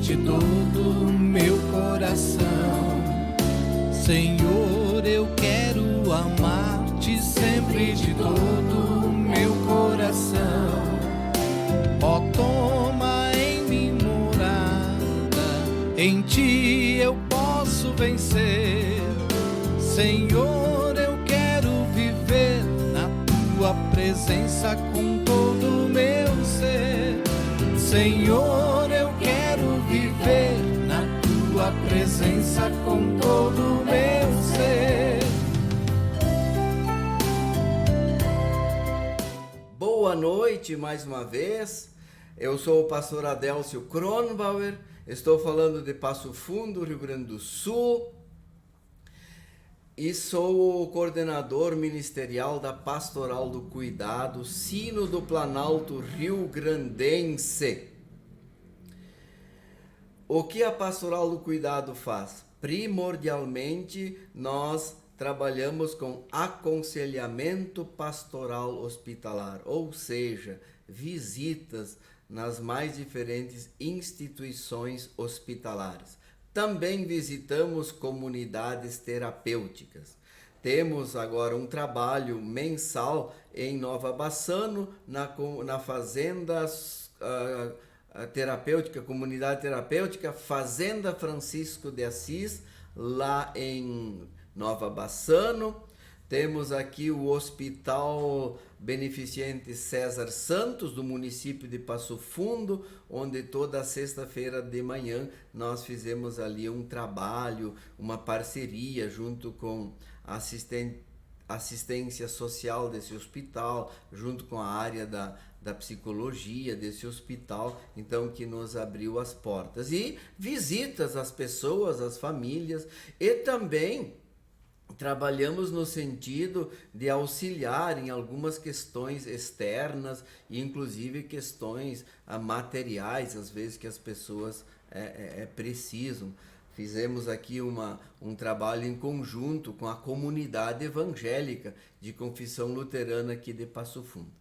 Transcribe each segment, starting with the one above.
de todo o meu coração. Senhor, eu quero amar-te sempre de todo o meu coração. Ó, toma em mim morada, em ti eu posso vencer. Senhor, eu quero viver na tua presença com todo o meu ser. Senhor, eu quero viver na tua presença com todo o meu ser. Boa noite mais uma vez. Eu sou o pastor Adélcio Kronbauer. Estou falando de Passo Fundo, Rio Grande do Sul. E sou o coordenador ministerial da Pastoral do Cuidado, Sino do Planalto Rio Grandense. O que a Pastoral do Cuidado faz? Primordialmente, nós trabalhamos com aconselhamento pastoral hospitalar, ou seja, visitas nas mais diferentes instituições hospitalares. Também visitamos comunidades terapêuticas. Temos agora um trabalho mensal em Nova Bassano, na fazenda terapêutica, comunidade terapêutica Fazenda Francisco de Assis, lá em Nova Bassano. Temos aqui o Hospital Beneficente César Santos, do município de Passo Fundo, onde toda sexta-feira de manhã nós fizemos ali um trabalho, uma parceria junto com a assistência social desse hospital, junto com a área da psicologia desse hospital, então que nos abriu as portas. E visitas às pessoas, às famílias, e também trabalhamos no sentido de auxiliar em algumas questões externas e inclusive questões materiais, às vezes que as pessoas precisam. Fizemos aqui um trabalho em conjunto com a comunidade evangélica de confissão luterana aqui de Passo Fundo.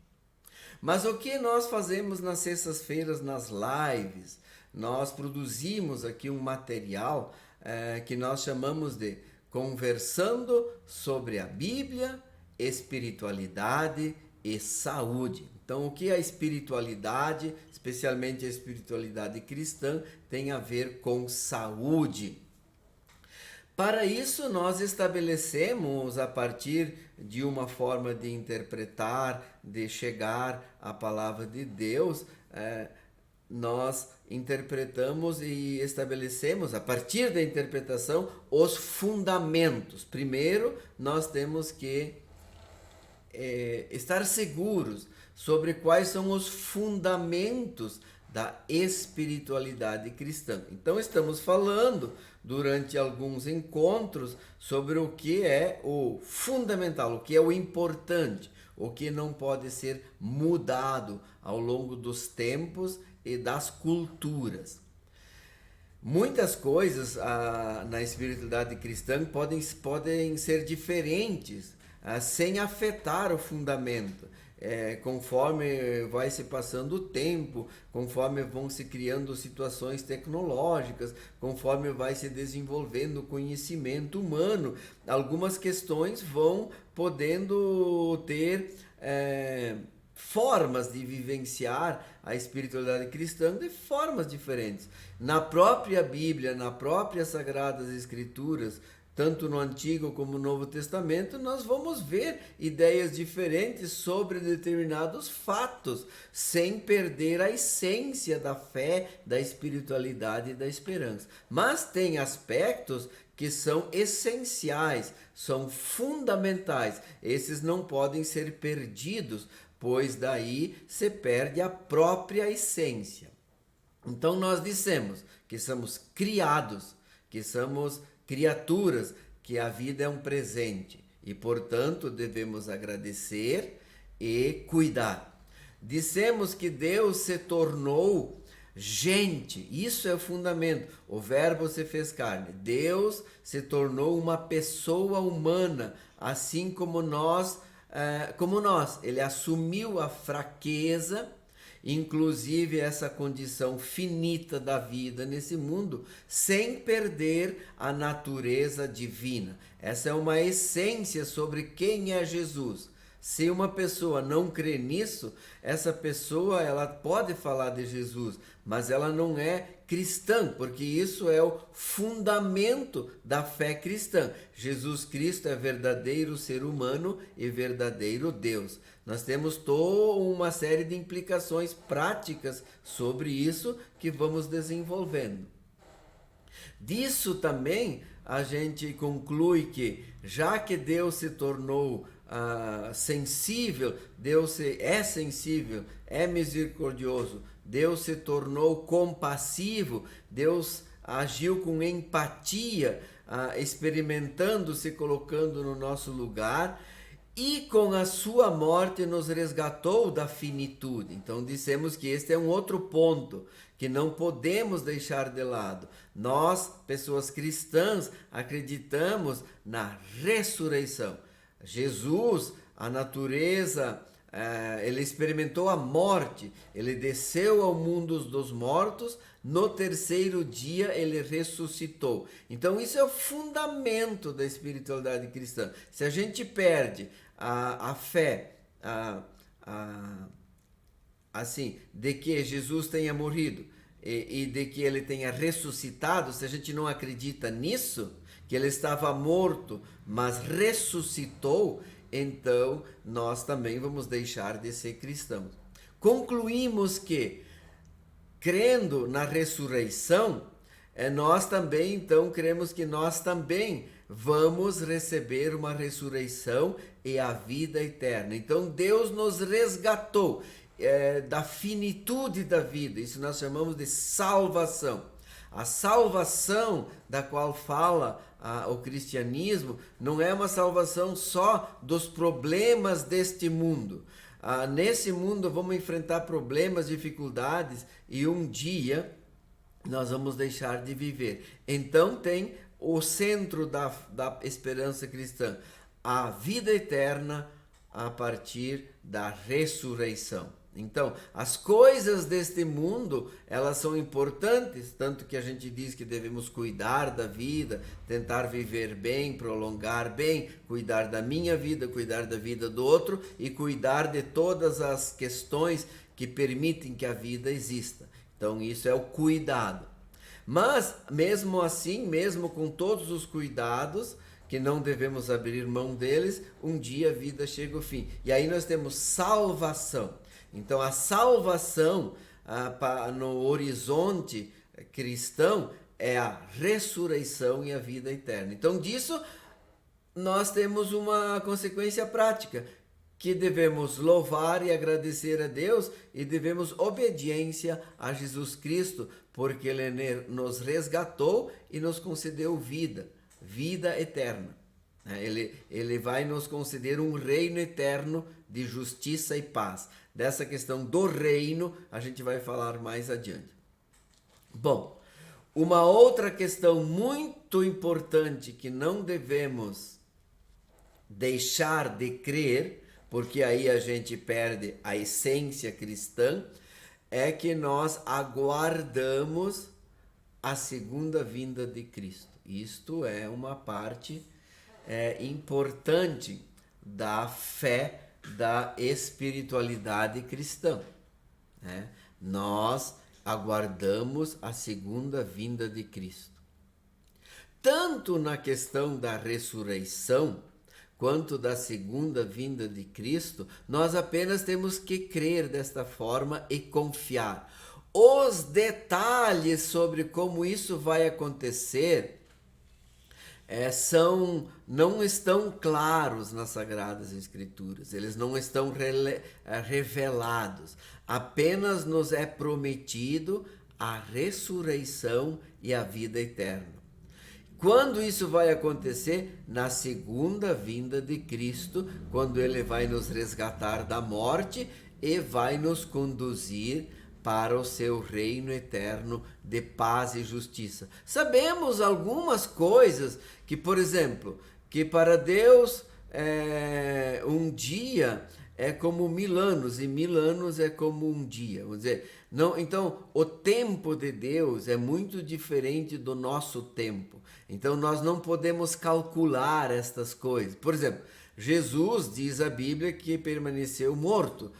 Mas o que nós fazemos nas sextas-feiras, nas lives? Nós produzimos aqui um material que nós chamamos de Conversando sobre a Bíblia, Espiritualidade e Saúde. Então, o que a espiritualidade, especialmente a espiritualidade cristã, tem a ver com saúde? Para isso, nós estabelecemos, a partir de uma forma de interpretar, de chegar à palavra de Deus, nós interpretamos e estabelecemos, a partir da interpretação, os fundamentos. Primeiro, nós temos que estar seguros sobre quais são os fundamentos da espiritualidade cristã. Então, estamos falando, durante alguns encontros, sobre o que é o fundamental, o que é o importante, o que não pode ser mudado ao longo dos tempos e das culturas. Muitas coisas na espiritualidade cristã podem ser diferentes, sem afetar o fundamento. Conforme vai se passando o tempo, conforme vão se criando situações tecnológicas, conforme vai se desenvolvendo o conhecimento humano, algumas questões vão podendo ter formas de vivenciar a espiritualidade cristã de formas diferentes. Na própria Bíblia, na própria Sagradas Escrituras, tanto no Antigo como no Novo Testamento, nós vamos ver ideias diferentes sobre determinados fatos, sem perder a essência da fé, da espiritualidade e da esperança. Mas tem aspectos que são essenciais, são fundamentais. Esses não podem ser perdidos, pois daí se perde a própria essência. Então nós dissemos que somos criados, que somos criaturas, que a vida é um presente e, portanto, devemos agradecer e cuidar. Dissemos que Deus se tornou gente, isso é o fundamento. O verbo se fez carne. Deus se tornou uma pessoa humana, assim como nós. Ele assumiu a fraqueza inclusive essa condição finita da vida nesse mundo, sem perder a natureza divina. Essa é uma essência sobre quem é Jesus. Se uma pessoa não crê nisso, essa pessoa ela pode falar de Jesus, mas ela não é cristã, porque isso é o fundamento da fé cristã. Jesus Cristo é verdadeiro ser humano e verdadeiro Deus. Nós temos toda uma série de implicações práticas sobre isso que vamos desenvolvendo. Disso também a gente conclui que, já que Deus se tornou sensível, Deus é sensível, é misericordioso, Deus se tornou compassivo, Deus agiu com empatia, experimentando, se colocando no nosso lugar, e com a sua morte nos resgatou da finitude. Então dissemos que este é um outro ponto que não podemos deixar de lado. Nós, pessoas cristãs, acreditamos na ressurreição. Jesus, a natureza, ele experimentou a morte, ele desceu ao mundo dos mortos, no terceiro dia ele ressuscitou. Então isso é o fundamento da espiritualidade cristã. Se a gente perde a fé, assim, de que Jesus tenha morrido e de que ele tenha ressuscitado, se a gente não acredita nisso, que ele estava morto, mas ressuscitou, então nós também vamos deixar de ser cristãos. Concluímos que, crendo na ressurreição, nós também, então, cremos que nós também vamos receber uma ressurreição e a vida eterna. Então Deus nos resgatou da finitude da vida, isso nós chamamos de salvação. A salvação da qual fala o cristianismo não é uma salvação só dos problemas deste mundo. Nesse mundo vamos enfrentar problemas, dificuldades, e um dia nós vamos deixar de viver. Então tem o centro da esperança cristã, a vida eterna a partir da ressurreição. Então, as coisas deste mundo, elas são importantes, tanto que a gente diz que devemos cuidar da vida, tentar viver bem, prolongar bem, cuidar da minha vida, cuidar da vida do outro e cuidar de todas as questões que permitem que a vida exista. Então, isso é o cuidado. Mas, mesmo assim, mesmo com todos os cuidados, que não devemos abrir mão deles, um dia a vida chega ao fim. E aí nós temos salvação. Então a salvação no horizonte cristão é a ressurreição e a vida eterna. Então disso nós temos uma consequência prática, que devemos louvar e agradecer a Deus e devemos obediência a Jesus Cristo, porque Ele nos resgatou e nos concedeu vida eterna. Ele vai nos conceder um reino eterno de justiça e paz. Dessa questão do reino a gente vai falar mais adiante. Bom, uma outra questão muito importante que não devemos deixar de crer, porque aí a gente perde a essência cristã, é que nós aguardamos a segunda vinda de Cristo. Isto é uma parte importante da fé, da espiritualidade cristã. Nós aguardamos a segunda vinda de Cristo. Tanto na questão da ressurreição, quanto da segunda vinda de Cristo, nós apenas temos que crer desta forma e confiar. Os detalhes sobre como isso vai acontecer não estão claros nas Sagradas Escrituras, eles não estão revelados. Apenas nos é prometido a ressurreição e a vida eterna. Quando isso vai acontecer? Na segunda vinda de Cristo, quando Ele vai nos resgatar da morte e vai nos conduzir para o seu reino eterno de paz e justiça. Sabemos algumas coisas que, por exemplo, que para Deus um dia é como 1000 anos, e 1000 anos é como um dia. Vamos dizer, não, então, o tempo de Deus é muito diferente do nosso tempo. Então, nós não podemos calcular estas coisas. Por exemplo, Jesus, diz a Bíblia, que permaneceu morto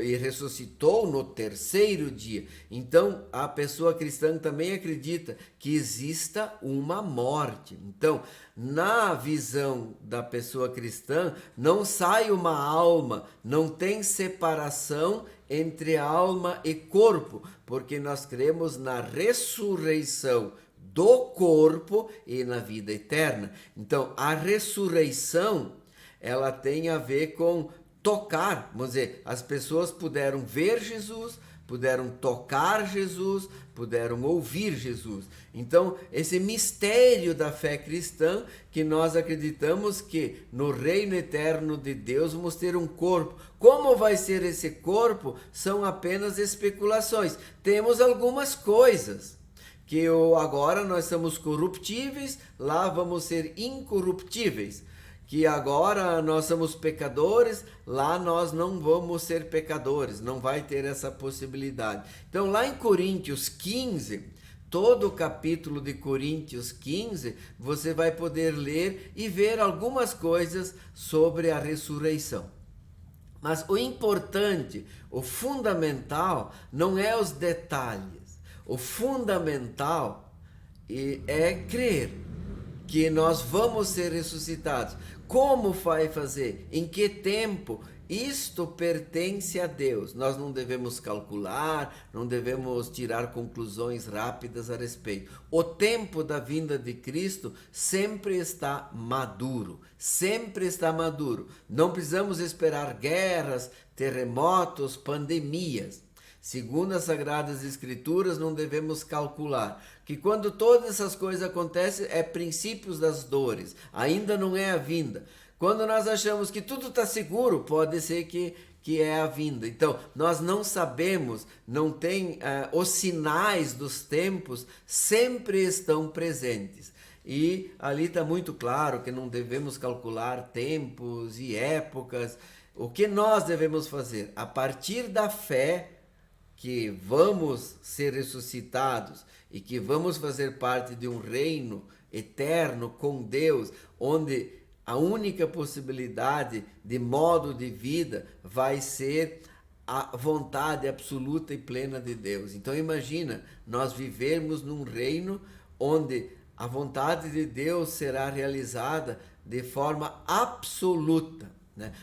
e ressuscitou no 3º dia. Então, a pessoa cristã também acredita que exista uma morte. Então, na visão da pessoa cristã, não sai uma alma, não tem separação entre alma e corpo, porque nós cremos na ressurreição do corpo e na vida eterna. Então, a ressurreição, ela tem a ver com tocar, vamos dizer, as pessoas puderam ver Jesus, puderam tocar Jesus, puderam ouvir Jesus. Então, esse mistério da fé cristã, que nós acreditamos que no reino eterno de Deus vamos ter um corpo. Como vai ser esse corpo? São apenas especulações. Temos algumas coisas, que agora nós somos corruptíveis, lá vamos ser incorruptíveis. Que agora nós somos pecadores, lá nós não vamos ser pecadores, não vai ter essa possibilidade. Então, lá em Coríntios 15, todo o capítulo de Coríntios 15, você vai poder ler e ver algumas coisas sobre a ressurreição. Mas o importante, o fundamental, não é os detalhes. O fundamental é crer que nós vamos ser ressuscitados. Como vai fazer? Em que tempo? Isto pertence a Deus. Nós não devemos calcular, não devemos tirar conclusões rápidas a respeito. O tempo da vinda de Cristo sempre está maduro. Sempre está maduro. Não precisamos esperar guerras, terremotos, pandemias. Segundo as Sagradas Escrituras, não devemos calcular que quando todas essas coisas acontecem, é princípios das dores, ainda não é a vinda. Quando nós achamos que tudo está seguro, pode ser que é a vinda. Então, nós não sabemos, não tem os sinais dos tempos sempre estão presentes. E ali está muito claro que não devemos calcular tempos e épocas. O que nós devemos fazer? A partir da fé, que vamos ser ressuscitados e que vamos fazer parte de um reino eterno com Deus, onde a única possibilidade de modo de vida vai ser a vontade absoluta e plena de Deus. Então imagina, nós vivermos num reino onde a vontade de Deus será realizada de forma absoluta.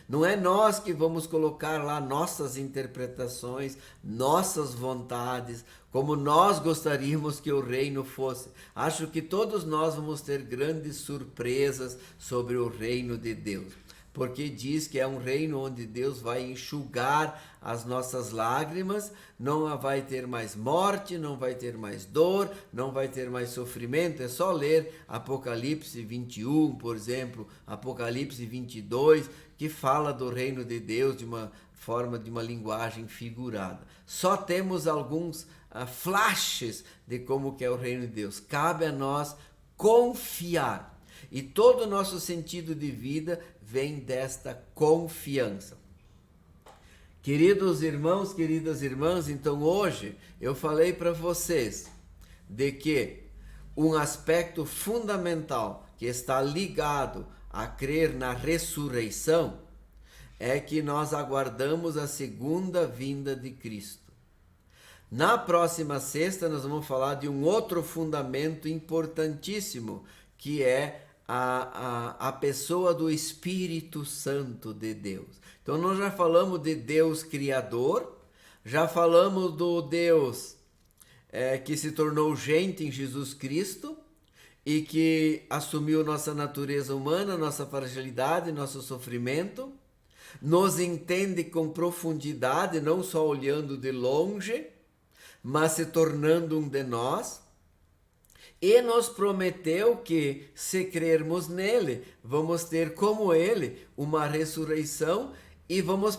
Não é nós que vamos colocar lá nossas interpretações, nossas vontades, como nós gostaríamos que o reino fosse. Acho que todos nós vamos ter grandes surpresas sobre o reino de Deus, porque diz que é um reino onde Deus vai enxugar as nossas lágrimas, não vai ter mais morte, não vai ter mais dor, não vai ter mais sofrimento. É só ler Apocalipse 21, por exemplo, Apocalipse 22, que fala do reino de Deus de uma forma, de uma linguagem figurada. Só temos alguns flashes de como que é o reino de Deus. Cabe a nós confiar. E todo o nosso sentido de vida vem desta confiança. Queridos irmãos, queridas irmãs, então hoje eu falei para vocês de que um aspecto fundamental que está ligado a crer na ressurreição é que nós aguardamos a segunda vinda de Cristo. Na próxima sexta nós vamos falar de um outro fundamento importantíssimo, que é a pessoa do Espírito Santo de Deus. Então nós já falamos de Deus Criador, já falamos do Deus que se tornou gente em Jesus Cristo e que assumiu nossa natureza humana, nossa fragilidade, nosso sofrimento, nos entende com profundidade, não só olhando de longe, mas se tornando um de nós. E nos prometeu que, se crermos nele, vamos ter como ele uma ressurreição e vamos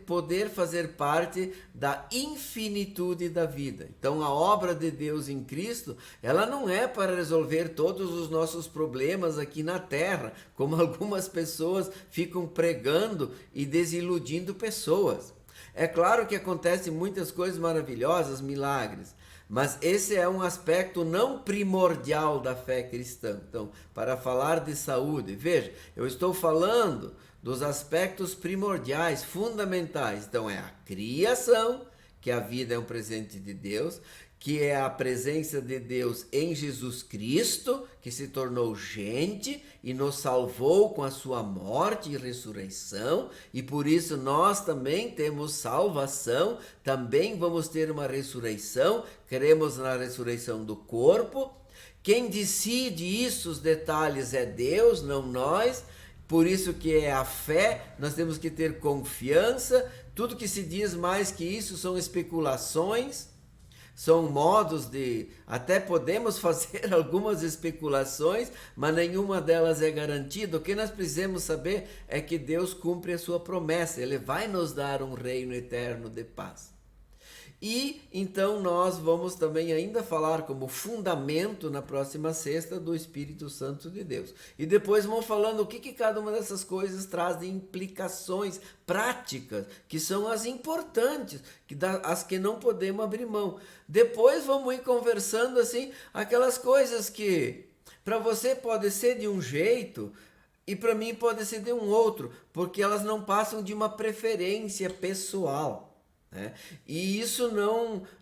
poder fazer parte da infinitude da vida. Então a obra de Deus em Cristo, ela não é para resolver todos os nossos problemas aqui na terra, como algumas pessoas ficam pregando e desiludindo pessoas. É claro que acontecem muitas coisas maravilhosas, milagres, mas esse é um aspecto não primordial da fé cristã. Então, para falar de saúde, veja, eu estou falando dos aspectos primordiais, fundamentais. Então, é a criação, que a vida é um presente de Deus, que é a presença de Deus em Jesus Cristo, que se tornou gente e nos salvou com a sua morte e ressurreição, e por isso nós também temos salvação, também vamos ter uma ressurreição, cremos na ressurreição do corpo. Quem decide isso, os detalhes, é Deus, não nós. Por isso que é a fé, nós temos que ter confiança. Tudo que se diz mais que isso são especulações, são modos de... Até podemos fazer algumas especulações, mas nenhuma delas é garantida. O que nós precisamos saber é que Deus cumpre a sua promessa. Ele vai nos dar um reino eterno de paz. E então nós vamos também ainda falar como fundamento na próxima sexta do Espírito Santo de Deus. E depois vamos falando o que cada uma dessas coisas traz de implicações práticas, que são as importantes, as que não podemos abrir mão. Depois vamos ir conversando assim, aquelas coisas que para você pode ser de um jeito e para mim pode ser de um outro, porque elas não passam de uma preferência pessoal. E isso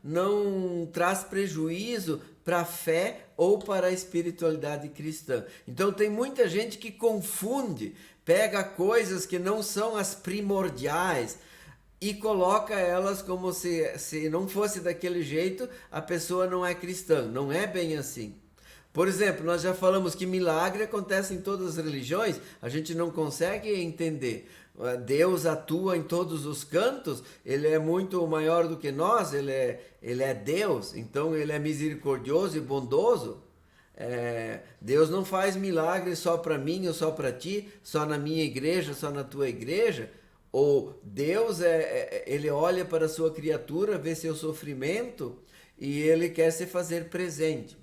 não traz prejuízo para a fé ou para a espiritualidade cristã. Então tem muita gente que confunde, pega coisas que não são as primordiais e coloca elas como se não fosse daquele jeito, a pessoa não é cristã. Não é bem assim. Por exemplo, nós já falamos que milagre acontece em todas as religiões, a gente não consegue entender. Deus atua em todos os cantos, ele é muito maior do que nós, ele é Deus, então ele é misericordioso e bondoso. Deus não faz milagre só para mim ou só para ti, só na minha igreja, só na tua igreja. Ou Deus, ele olha para a sua criatura, vê seu sofrimento e ele quer se fazer presente.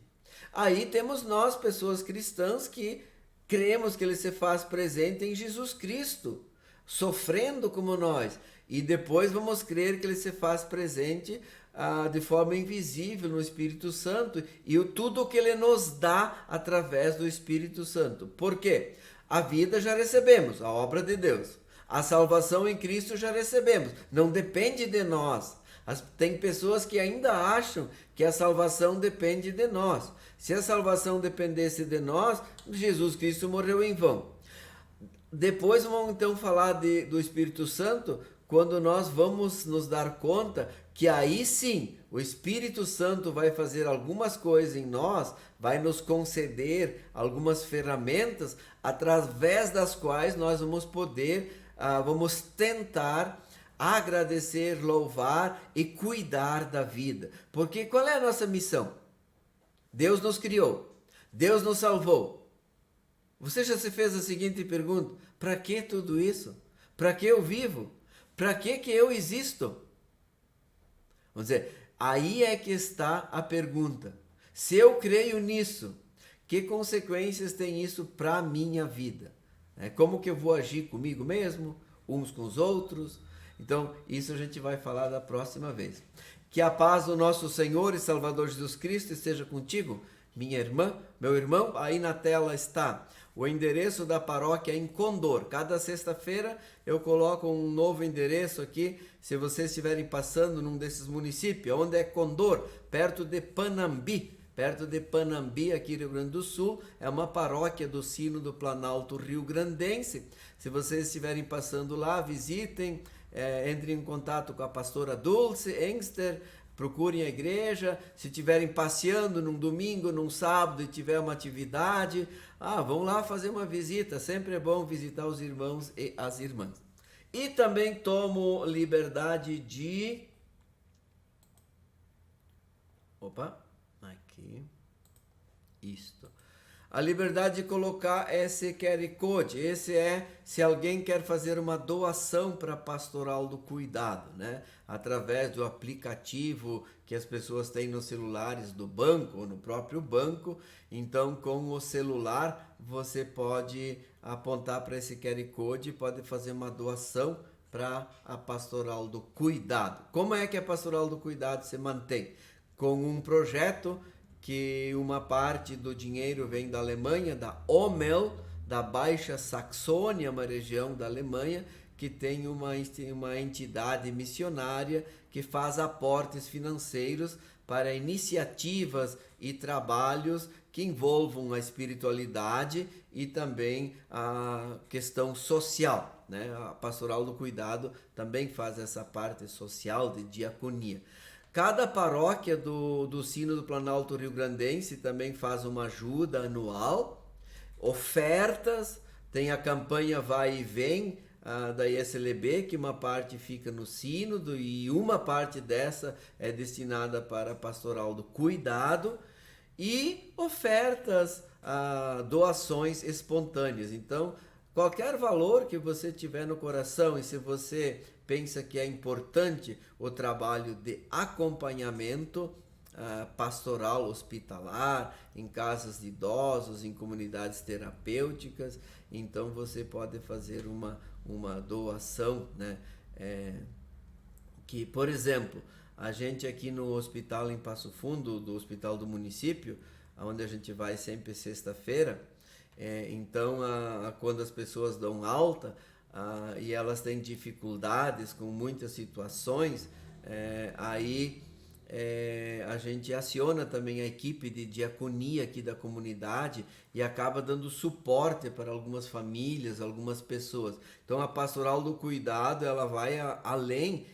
Aí temos nós, pessoas cristãs, que cremos que ele se faz presente em Jesus Cristo, sofrendo como nós, e depois vamos crer que ele se faz presente de forma invisível no Espírito Santo e tudo o que ele nos dá através do Espírito Santo. Por quê? A vida já recebemos, a obra de Deus. A salvação em Cristo já recebemos, não depende de nós. Tem pessoas que ainda acham que a salvação depende de nós. Se a salvação dependesse de nós, Jesus Cristo morreu em vão. Depois vamos então falar do Espírito Santo, quando nós vamos nos dar conta que aí sim o Espírito Santo vai fazer algumas coisas em nós, vai nos conceder algumas ferramentas através das quais nós vamos poder, vamos tentar agradecer, louvar e cuidar da vida. Porque qual é a nossa missão? Deus nos criou, Deus nos salvou. Você já se fez a seguinte pergunta: para que tudo isso? Para que eu vivo? Para que eu existo? Vamos dizer, aí é que está a pergunta. Se eu creio nisso, que consequências tem isso para a minha vida? Como que eu vou agir comigo mesmo, uns com os outros? Então, isso a gente vai falar da próxima vez. Que a paz do nosso Senhor e Salvador Jesus Cristo esteja contigo, minha irmã, meu irmão. Aí na tela está o endereço da paróquia em Condor. Cada sexta-feira eu coloco um novo endereço aqui, se vocês estiverem passando num desses municípios, onde é Condor, perto de Panambi, aqui no Rio Grande do Sul. É uma paróquia do Sino do Planalto Rio-Grandense. Se vocês estiverem passando lá, visitem, entrem em contato com a pastora Dulce Engster, procurem a igreja. Se estiverem passeando num domingo, num sábado e tiver uma atividade, vão lá fazer uma visita. Sempre é bom visitar os irmãos e as irmãs. E também tomo liberdade de... Aqui. Isto. a liberdade de colocar esse QR Code. Esse é se alguém quer fazer uma doação para a Pastoral do Cuidado, né? Através do aplicativo que as pessoas têm nos celulares do banco ou no próprio banco. Então, com o celular, você pode apontar para esse QR Code e pode fazer uma doação para a Pastoral do Cuidado. Como é que a Pastoral do Cuidado se mantém? Com um projeto que uma parte do dinheiro vem da Alemanha, da OMEL, da Baixa Saxônia, uma região da Alemanha, que tem uma entidade missionária que faz aportes financeiros para iniciativas e trabalhos que envolvam a espiritualidade e também a questão social, né? A Pastoral do Cuidado também faz essa parte social de diaconia. Cada paróquia do Sínodo Planalto Rio-Grandense também faz uma ajuda anual, ofertas, tem a campanha Vai e Vem da ISLB, que uma parte fica no Sínodo e uma parte dessa é destinada para a Pastoral do Cuidado, e ofertas, doações espontâneas. Então, qualquer valor que você tiver no coração, e se você pensa que é importante o trabalho de acompanhamento pastoral hospitalar, em casas de idosos, em comunidades terapêuticas, então você pode fazer uma doação, né? Que, por exemplo, a gente aqui no hospital em Passo Fundo, do hospital do município, onde a gente vai sempre sexta-feira, então quando as pessoas dão alta e elas têm dificuldades com muitas situações, aí a gente aciona também a equipe de diaconia aqui da comunidade e acaba dando suporte para algumas famílias, algumas pessoas. Então a Pastoral do Cuidado, ela vai além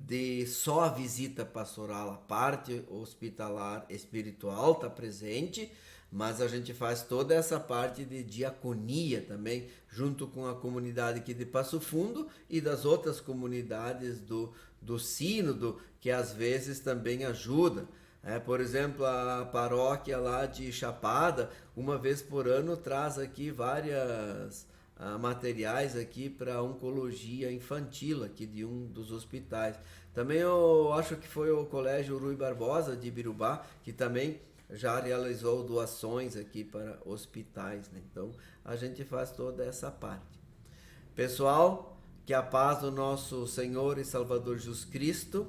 de só a visita pastoral, a parte hospitalar espiritual está presente, mas a gente faz toda essa parte de diaconia também, junto com a comunidade aqui de Passo Fundo e das outras comunidades do Sínodo, que às vezes também ajuda. Por exemplo, a paróquia lá de Chapada, uma vez por ano, traz aqui várias materiais aqui para oncologia infantil aqui de um dos hospitais. Também eu acho que foi o Colégio Rui Barbosa de Ibirubá, que também já realizou doações aqui para hospitais, né? Então a gente faz toda essa parte. Pessoal, que a paz do nosso Senhor e Salvador Jesus Cristo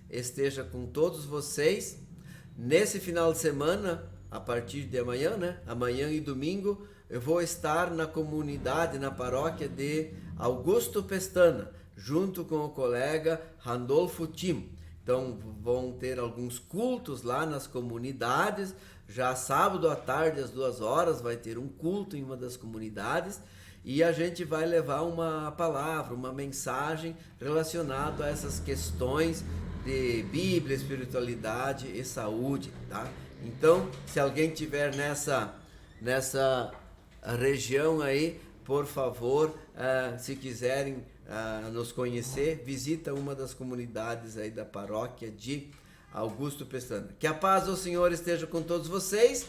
esteja com todos vocês. Nesse final de semana, a partir de amanhã, né? Amanhã e domingo, eu vou estar na comunidade, na paróquia de Augusto Pestana, junto com o colega Randolfo Tim. Então vão ter alguns cultos lá nas comunidades. Já sábado à tarde, às 2h, vai ter um culto em uma das comunidades. E a gente vai levar uma palavra, uma mensagem relacionada a essas questões de Bíblia, espiritualidade e saúde, tá? Então, se alguém tiver nessa região aí, por favor, se quiserem nos conhecer, visita uma das comunidades aí da paróquia de Augusto Pestana. Que a paz do Senhor esteja com todos vocês.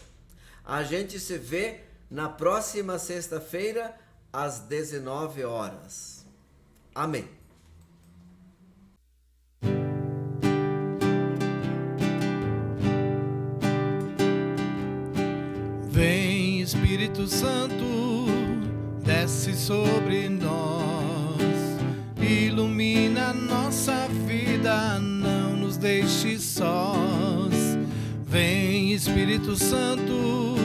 A gente se vê na próxima sexta-feira, às 19h. Amém. Vem, Espírito Santo, desce sobre nós, ilumina nossa vida, não nos deixe sós. Vem, Espírito Santo,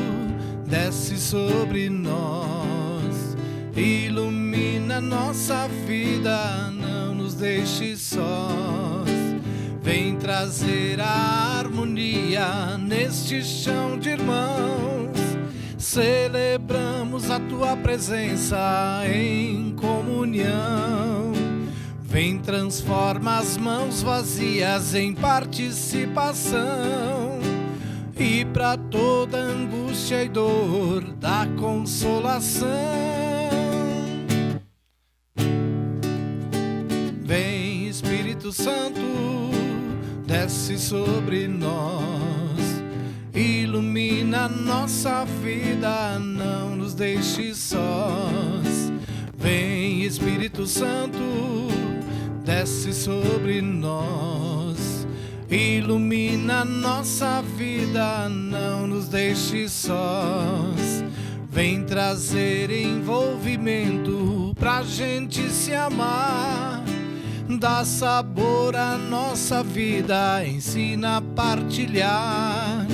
desce sobre nós, ilumina nossa vida, não nos deixe sós. Vem trazer a harmonia neste chão de irmãos. Celebramos a tua presença em comunhão. Vem, transforma as mãos vazias em participação, e para toda angústia e dor dá consolação. Vem, Espírito Santo, desce sobre nós, ilumina ilumina nossa vida, não nos deixe sós. Vem Espírito Santo, desce sobre nós, ilumina nossa vida, não nos deixe sós. Vem trazer envolvimento pra gente se amar, dá sabor à nossa vida, ensina a partilhar,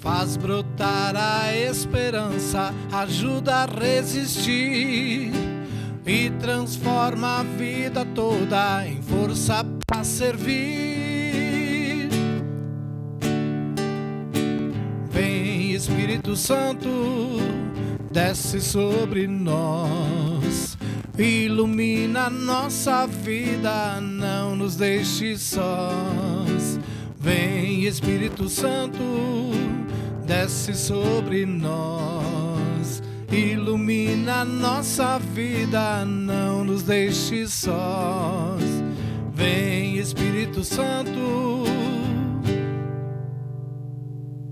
faz brotar a esperança, ajuda a resistir e transforma a vida toda em força pra servir. Vem Espírito Santo, desce sobre nós, ilumina nossa vida, não nos deixe sós. Vem Espírito Santo, desce sobre nós, ilumina nossa vida, não nos deixe sós. Vem Espírito Santo,